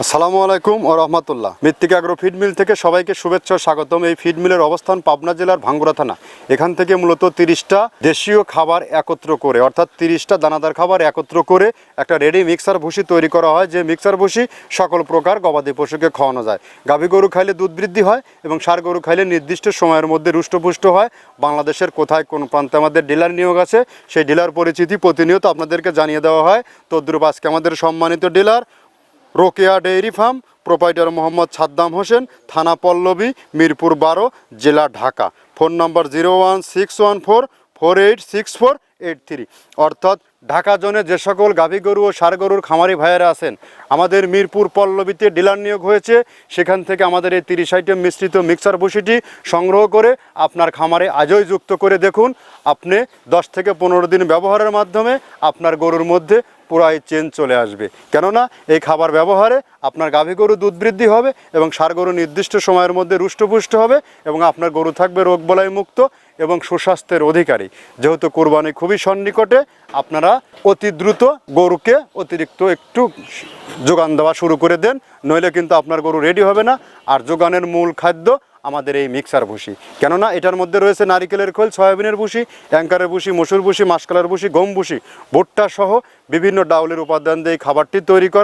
আসসালামু আলাইকুম ও রহমতুল্লাহ। মৃত্তিকা আগ্রো ফিড মিল থেকে সবাইকে শুভেচ্ছা ও স্বাগতম। এই ফিড মিলের অবস্থান পাবনা জেলার ভাঙ্গুড়া থানা। এখান থেকে মূলত 30টা দেশীয় খাবার একত্র করে, অর্থাৎ 30টা দানাদার খাবার একত্র করে একটা রেডি মিক্সার ভুসি তৈরি করা হয়, যে মিক্সার ভুসি সকল প্রকার গবাদি পশুকে খাওয়ানো যায়। গাভী গরু খাইলে দুধ বৃদ্ধি হয় এবং ষাঁড় গরু খাইলে নির্দিষ্ট সময়ের মধ্যে রুষ্টপুষ্ট হয়। বাংলাদেশের কোথায় কোন প্রান্তে আমাদের ডিলার নিয়োগ আছে, সেই ডিলার পরিচিতি প্রতিনিয়ত আপনাদেরকে জানিয়ে দেওয়া হয়। তদ্রূপ আজকে আমাদের সম্মানিত dealer Rokeya dairy farm, proprietor Mohammad Saddam Hossain, থানা পল্লবী, মিরপুর 12, জেলা ঢাকা। ফোন নম্বর 01614486483। অর্থাৎ ঢাকা জোনে যে সকল গাভী গরু ও ষাঁড় গরুর খামারি ভাইয়েরা আছেন, আমাদের মিরপুর পল্লবীতে ডিলার নিয়োগ হয়েছে। সেখান থেকে আমাদের এই 30 আইটেম মিশ্রিত মিক্সার ভুসিটি সংগ্রহ করে আপনার খামারে আজই যুক্ত করে দেখুন। আপনি 10 থেকে 15 দিন ব্যবহারের মাধ্যমে আপনার গরুর মধ্যে পুরাই চেঞ্জ চলে আসবে। কেননা এই খাবার ব্যবহারে আপনার গাভী গরু দুধ বৃদ্ধি হবে এবং ষাঁড় গরু নির্দিষ্ট সময়ের মধ্যে রুষ্টপুষ্ট হবে এবং আপনার গরু থাকবে রোগবালাই মুক্ত এবং সুস্বাস্থ্যের অধিকারী। যেহেতু কোরবানি খুবই সন্নিকটে, আপনারা অতি দ্রুত গরুকে অতিরিক্ত একটু যোগান দেওয়া শুরু করে দেন, নইলে কিন্তু আপনার গরু রেডি হবে না। আর যোগানের মূল খাদ্য আমাদের এই মিক্সার ভুসি, কেননা এটার মধ্যে রয়েছে নারিকেলের খোল, সয়াবিনের ভুসি, অ্যাঙ্কারের ভুসি, মসুর ভুসি, মাসকলার ভুসি, গম ভুসি, ভুট্টা সহ বিভিন্ন ডাউলের উপাদান দিয়ে এই খাবারটি তৈরি করা।